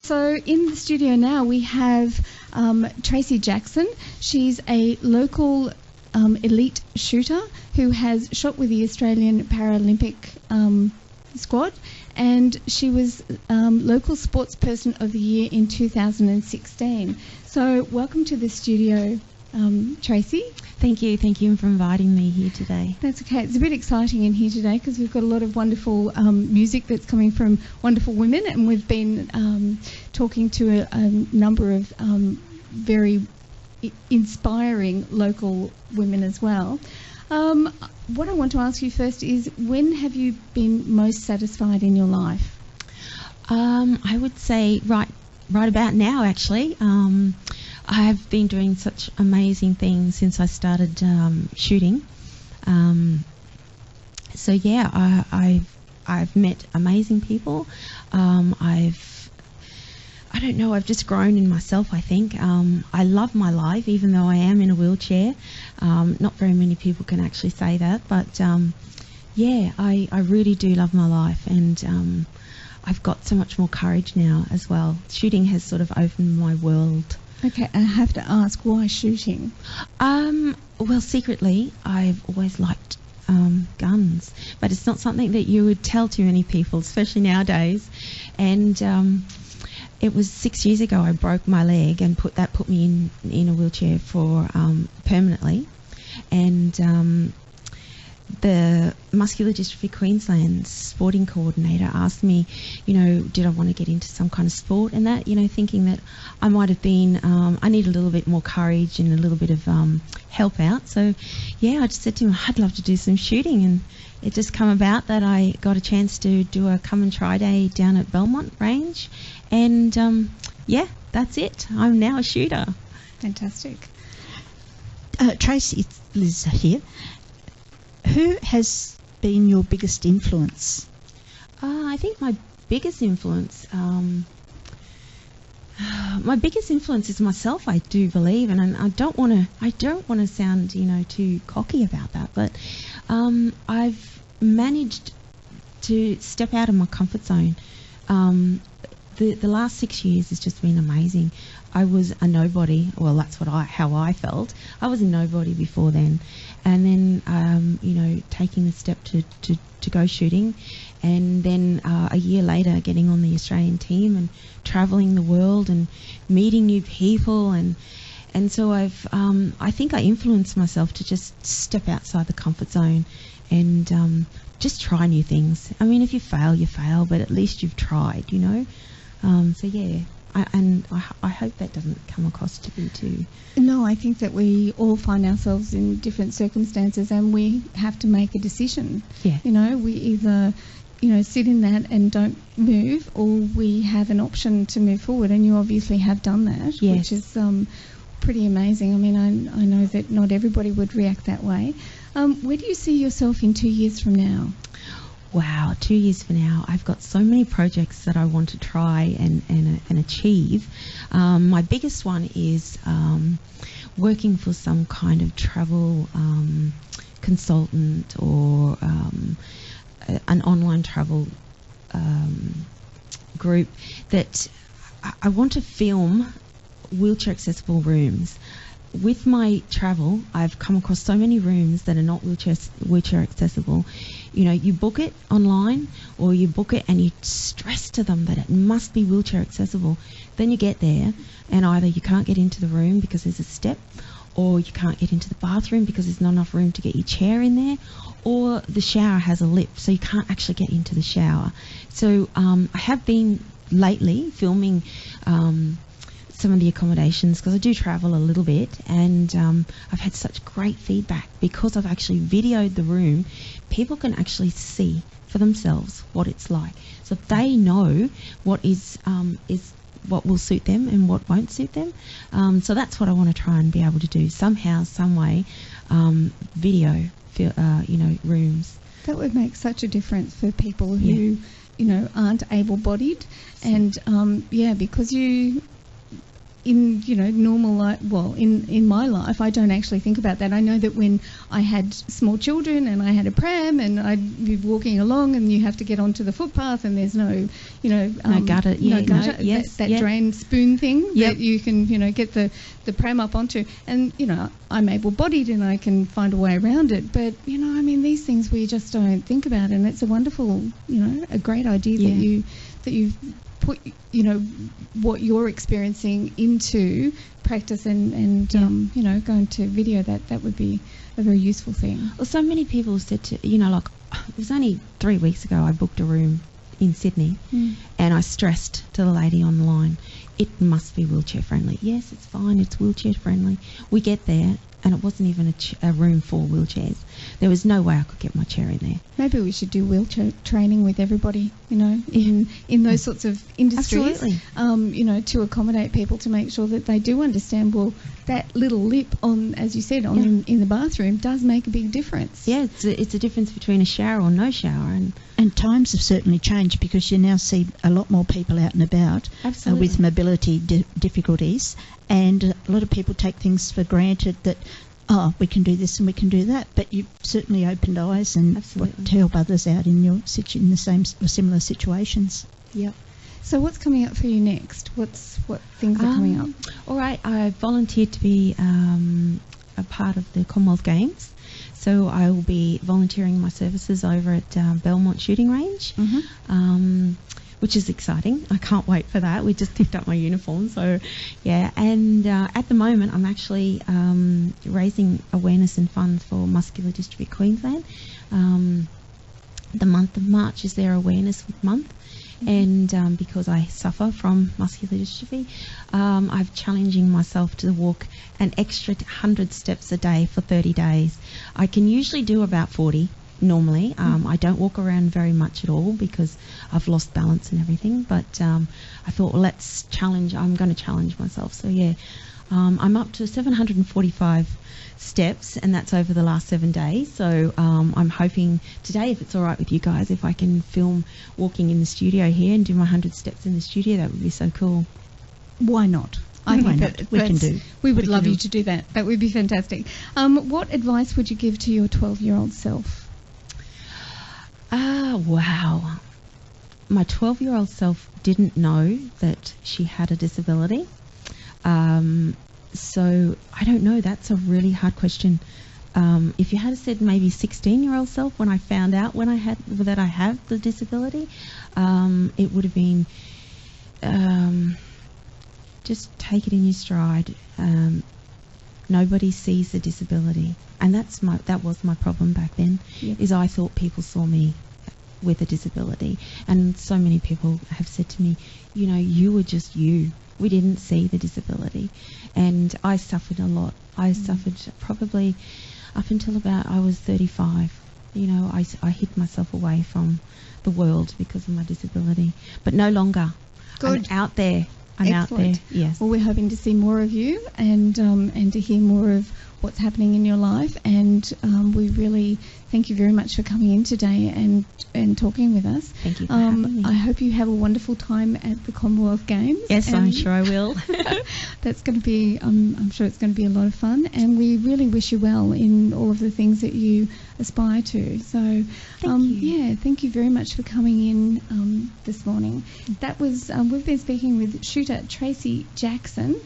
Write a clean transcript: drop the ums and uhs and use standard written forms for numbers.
So in the studio now we have Tracy Jackson. She's a local elite shooter who has shot with the Australian Paralympic squad, and she was Local Sportsperson of the Year in 2016. So welcome to the studio, Tracy. Thank you for inviting me here today. That's okay. It's a bit exciting in here today because we've got a lot of wonderful music that's coming from wonderful women, and we've been talking to a number of very inspiring local women as well. What I want to ask you first is, when have you been most satisfied in your life? I would say right about now, actually. I've been doing such amazing things since I started shooting. So yeah, I've met amazing people. I've just grown in myself, I think. I love my life, even though I am in a wheelchair. Not very many people can actually say that, but yeah, I really do love my life, and I've got so much more courage now as well. Shooting has sort of opened my world. Okay, I have to ask, why shooting? Well, secretly, I've always liked guns, but it's not something that you would tell too many people, especially nowadays. And it was 6 years ago I broke my leg, and put me in a wheelchair for permanently. And the Muscular Dystrophy Queensland sporting coordinator asked me, did I want to get into some kind of sport and that, thinking that I might have been, I need a little bit more courage and a little bit of help out. So, yeah, I just said to him, I'd love to do some shooting, and it just come about that I got a chance to do a come and try day down at Belmont Range, and yeah, that's it. I'm now a shooter. Fantastic. Tracy, Liz here. Who has been your biggest influence? I think my biggest influence, is myself. I do believe, and I don't want to sound, too cocky about that. But I've managed to step out of my comfort zone. The last 6 years has just been amazing. I was a nobody. Well, that's how I felt. I was a nobody before then, and then taking the step to go shooting, and then a year later getting on the Australian team and travelling the world and meeting new people, and so I think I influenced myself to just step outside the comfort zone and just try new things. I mean, if you fail, you fail, but at least you've tried, So yeah. I hope that doesn't come across to be too. No, I think that we all find ourselves in different circumstances, and we have to make a decision. Yeah. We either, sit in that and don't move, or we have an option to move forward, and you obviously have done that, yes. Which is pretty amazing. I mean, I know that not everybody would react that way. Where do you see yourself in 2 years from now? Wow, 2 years from now, I've got so many projects that I want to try and achieve. My biggest one is working for some kind of travel consultant or an online travel group that I want to film wheelchair accessible rooms. With my travel, I've come across so many rooms that are not wheelchair accessible. You book it online, or you book it and you stress to them that it must be wheelchair accessible. Then you get there, and either you can't get into the room because there's a step, or you can't get into the bathroom because there's not enough room to get your chair in there, or the shower has a lip, so you can't actually get into the shower. So I have been lately filming some of the accommodations, because I do travel a little bit, and I've had such great feedback because I've actually videoed the room. People can actually see for themselves what it's like, so they know what is what will suit them and what won't suit them. So that's what I want to try and be able to do somehow, some way. Video, rooms. That would make such a difference for people who, aren't able-bodied, and because in normal life, well, in my life, I don't actually think about that. I know that when I had small children and I had a pram and I'd be walking along and you have to get onto the footpath and there's no gutter, that drain spoon thing Yep. that you can get the pram up onto, and I'm able-bodied and I can find a way around it. But these things we just don't think about, and it's a wonderful, a great idea that you've put what you're experiencing into practice and going to video. That would be a very useful thing. Well, so many people said to like, it was only 3 weeks ago I booked a room in Sydney, and I stressed to the lady on the line, it must be wheelchair friendly. Yes, it's fine, it's wheelchair friendly. We get there and it wasn't even a room for wheelchairs. There was no way I could get my chair in there. Maybe we should do wheelchair training with everybody, in those sorts of industries. Absolutely. To accommodate people, to make sure that they do understand, well, that little lip on, as you said, in the bathroom does make a big difference. Yeah, it's a difference between a shower or no shower. And times have certainly changed, because you now see a lot more people out and about with mobility difficulties, and a lot of people take things for granted that, we can do this and we can do that. But you've certainly opened eyes and to help others out in the same or similar situations. Yep. So what's coming up for you next? What things are coming up? All right, I volunteered to be a part of the Commonwealth Games. So I will be volunteering my services over at Belmont Shooting Range, which is exciting. I can't wait for that. We just picked up my uniform, so yeah. And at the moment, I'm actually raising awareness and funds for Muscular Dystrophy Queensland. The month of March is their awareness month. And because I suffer from muscular dystrophy, I'm challenging myself to walk an extra 100 steps a day for 30 days. I can usually do about 40 normally. I don't walk around very much at all because I've lost balance and everything. But I thought, well, I'm going to challenge myself. So yeah, I'm up to 745 steps, and that's over the last 7 days. So I'm hoping today, if it's all right with you guys, if I can film walking in the studio here and do my 100 steps in the studio, that would be so cool. Why not? I think we can do. We would love you to do that. That would be fantastic. What advice would you give to your 12-year-old self? Wow. My 12-year-old self didn't know that she had a disability. So I don't know. That's a really hard question. If you had said maybe 16-year-old self when I found out that I have the disability, it would have been just take it in your stride. Nobody sees the disability, and that was my problem back then. Yep. Is I thought people saw me with a disability, and so many people have said to me, you were just you. We didn't see the disability, and I suffered a lot. I suffered probably up until about I was 35. I hid myself away from the world because of my disability, but no longer. Good. I'm out there. Excellent. Yes. Well, we're hoping to see more of you and to hear more of what's happening in your life, and we really thank you very much for coming in today and talking with us. Thank you for having me. I hope you have a wonderful time at the Commonwealth Games. Yes, I'm sure I will. That's going to be, I'm sure it's going to be a lot of fun, and we really wish you well in all of the things that you aspire to. So, thank you. Yeah, thank you very much for coming in this morning. That was, we've been speaking with shooter Tracy Jackson.